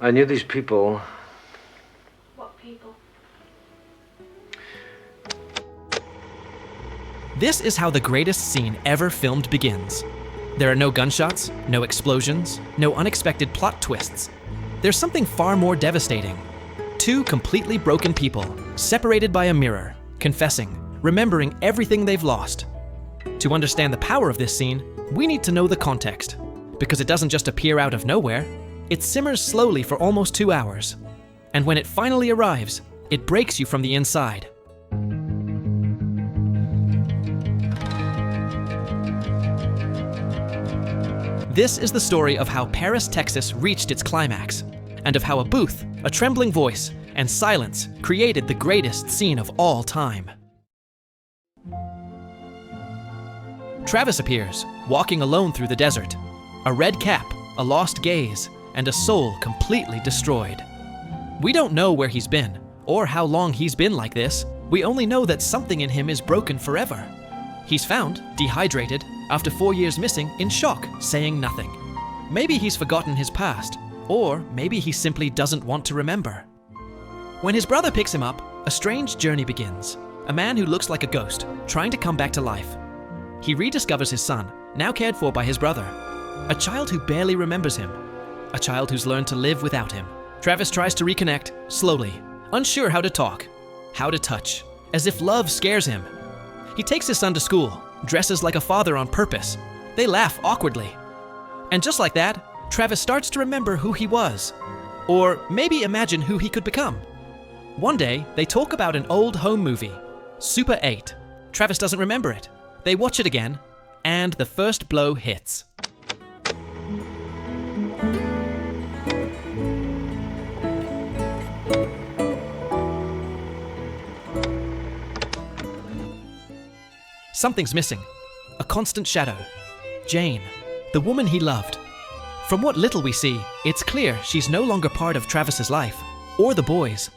I knew these people. What people? This is how the greatest scene ever filmed begins. There are no gunshots, no explosions, no unexpected plot twists. There's something far more devastating. Two completely broken people, separated by a mirror, confessing, remembering everything they've lost. To understand the power of this scene, we need to know the context, because it doesn't just appear out of nowhere, it simmers slowly for almost 2 hours. And when it finally arrives, it breaks you from the inside. This is the story of how Paris, Texas reached its climax, and of how a booth, a trembling voice, and silence created the greatest scene of all time. Travis appears, walking alone through the desert. A red cap, a lost gaze, and a soul completely destroyed. We don't know where he's been, or how long he's been like this. We only know that something in him is broken forever. He's found, dehydrated, after 4 years missing, in shock, saying nothing. Maybe he's forgotten his past, or maybe he simply doesn't want to remember. When his brother picks him up, a strange journey begins. A man who looks like a ghost, trying to come back to life. He rediscovers his son, now cared for by his brother. A child who barely remembers him. A child who's learned to live without him. Travis tries to reconnect, slowly, unsure how to talk, how to touch, as if love scares him. He takes his son to school, dresses like a father on purpose. They laugh awkwardly. And just like that, Travis starts to remember who he was. Or maybe imagine who he could become. One day, they talk about an old home movie, Super 8. Travis doesn't remember it. They watch it again, and the first blow hits. Something's missing. A constant shadow. Jane, the woman he loved. From what little we see, it's clear she's no longer part of Travis's life, or the boys'.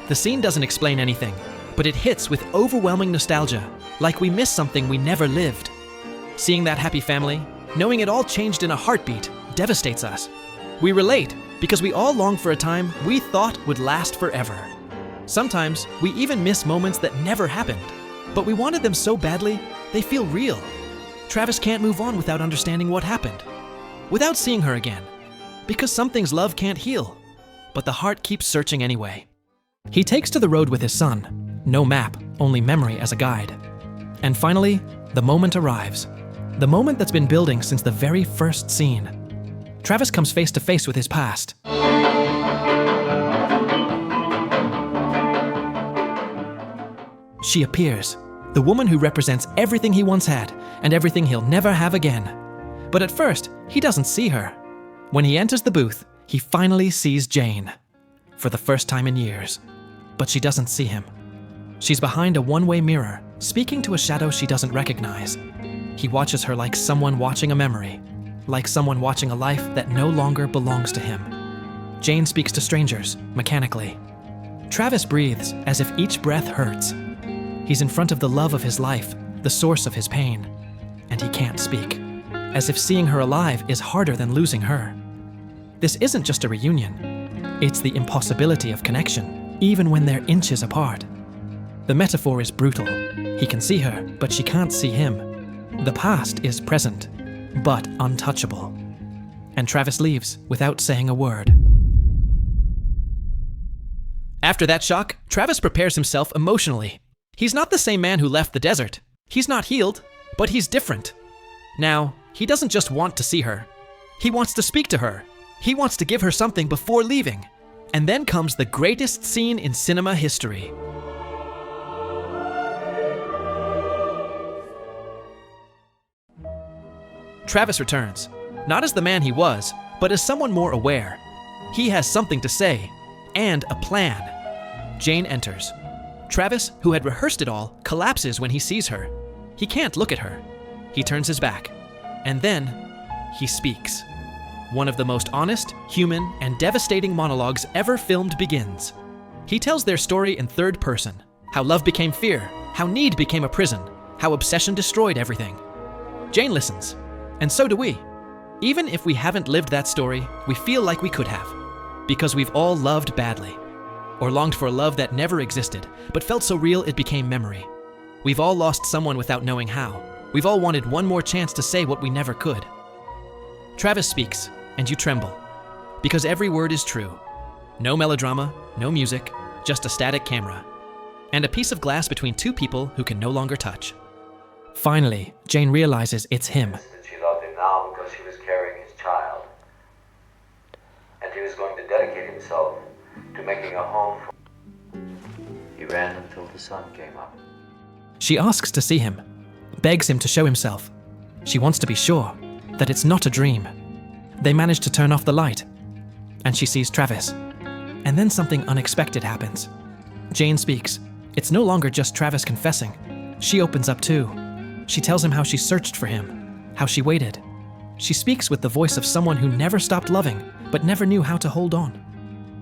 The scene doesn't explain anything, but it hits with overwhelming nostalgia, like we miss something we never lived. Seeing that happy family, knowing it all changed in a heartbeat, devastates us. We relate because we all long for a time we thought would last forever. Sometimes we even miss moments that never happened, but we wanted them so badly, they feel real. Travis can't move on without understanding what happened, without seeing her again, because some things love can't heal, but the heart keeps searching anyway. He takes to the road with his son, no map, only memory as a guide. And finally, the moment arrives. The moment that's been building since the very first scene. Travis comes face to face with his past. She appears, the woman who represents everything he once had and everything he'll never have again. But at first, he doesn't see her. When he enters the booth, he finally sees Jane. For the first time in years. But she doesn't see him. She's behind a one-way mirror, speaking to a shadow she doesn't recognize. He watches her like someone watching a memory, like someone watching a life that no longer belongs to him. Jane speaks to strangers, mechanically. Travis breathes as if each breath hurts. He's in front of the love of his life, the source of his pain, and he can't speak, as if seeing her alive is harder than losing her. This isn't just a reunion. It's the impossibility of connection, even when they're inches apart. The metaphor is brutal. He can see her, but she can't see him. The past is present, but untouchable. And Travis leaves without saying a word. After that shock, Travis prepares himself emotionally. He's not the same man who left the desert. He's not healed, but he's different. Now, he doesn't just want to see her. He wants to speak to her. He wants to give her something before leaving. And then comes the greatest scene in cinema history. Travis returns, not as the man he was, but as someone more aware. He has something to say, and a plan. Jane enters. Travis, who had rehearsed it all, collapses when he sees her. He can't look at her. He turns his back. And then, he speaks. One of the most honest, human, and devastating monologues ever filmed begins. He tells their story in third person. How love became fear, how need became a prison, how obsession destroyed everything. Jane listens, and so do we. Even if we haven't lived that story, we feel like we could have. Because we've all loved badly. Or longed for a love that never existed, but felt so real it became memory. We've all lost someone without knowing how. We've all wanted one more chance to say what we never could. Travis speaks, and you tremble. Because every word is true. No melodrama, no music, just a static camera. And a piece of glass between two people who can no longer touch. Finally, Jane realizes it's him. That she loved him now because he was carrying his child. And he was going to dedicate himself to making a home for. He ran until the sun came up. She asks to see him, begs him to show himself. She wants to be sure that it's not a dream. They manage to turn off the light, and she sees Travis. And then something unexpected happens. Jane speaks. It's no longer just Travis confessing. She opens up too. She tells him how she searched for him, how she waited. She speaks with the voice of someone who never stopped loving, but never knew how to hold on.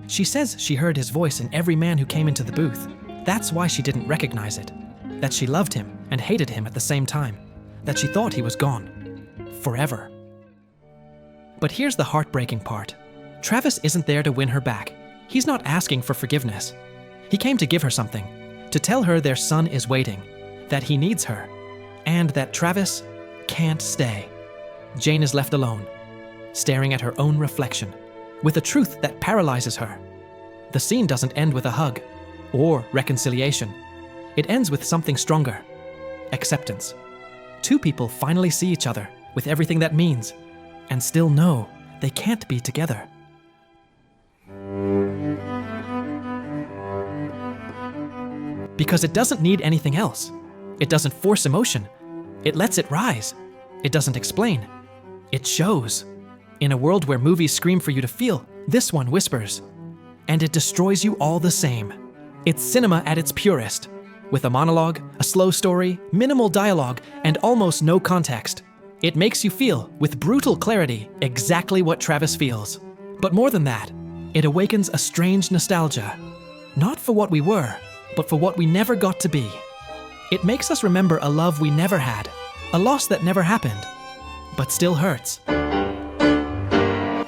She says she heard his voice in every man who came into the booth. That's why she didn't recognize it. That she loved him and hated him at the same time. That she thought he was gone. Forever. But here's the heartbreaking part. Travis isn't there to win her back. He's not asking for forgiveness. He came to give her something, to tell her their son is waiting, that he needs her, and that Travis can't stay. Jane is left alone, staring at her own reflection, with a truth that paralyzes her. The scene doesn't end with a hug, or reconciliation. It ends with something stronger. Acceptance. Two people finally see each other, with everything that means, and still know they can't be together. Because it doesn't need anything else. It doesn't force emotion. It lets it rise. It doesn't explain. It shows. In a world where movies scream for you to feel, this one whispers. And it destroys you all the same. It's cinema at its purest, with a monologue, a slow story, minimal dialogue, and almost no context. It makes you feel, with brutal clarity, exactly what Travis feels. But more than that, it awakens a strange nostalgia. Not for what we were, but for what we never got to be. It makes us remember a love we never had, a loss that never happened, but still hurts.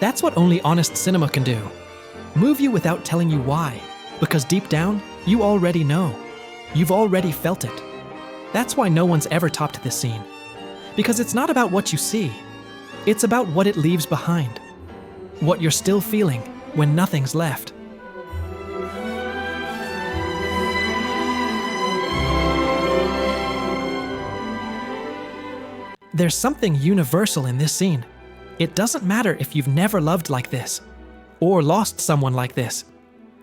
That's what only honest cinema can do. Move you without telling you why, because deep down, you already know. You've already felt it. That's why no one's ever topped this scene. Because it's not about what you see. It's about what it leaves behind. What you're still feeling when nothing's left. There's something universal in this scene. It doesn't matter if you've never loved like this, or lost someone like this.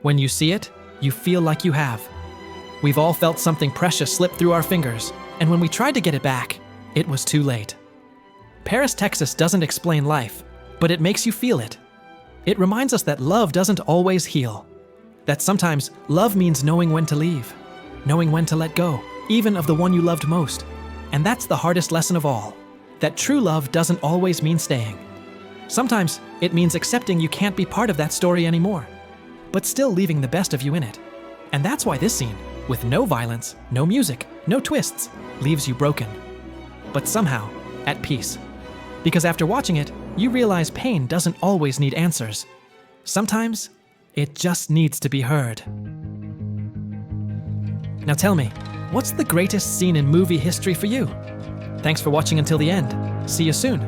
When you see it, you feel like you have. We've all felt something precious slip through our fingers, and when we tried to get it back, it was too late. Paris, Texas doesn't explain life, but it makes you feel it. It reminds us that love doesn't always heal. That sometimes love means knowing when to leave, knowing when to let go, even of the one you loved most. And that's the hardest lesson of all. That true love doesn't always mean staying. Sometimes it means accepting you can't be part of that story anymore, but still leaving the best of you in it. And that's why this scene, with no violence, no music, no twists, leaves you broken. But somehow, at peace. Because after watching it, you realize pain doesn't always need answers. Sometimes, it just needs to be heard. Now tell me, what's the greatest scene in movie history for you? Thanks for watching until the end. See you soon.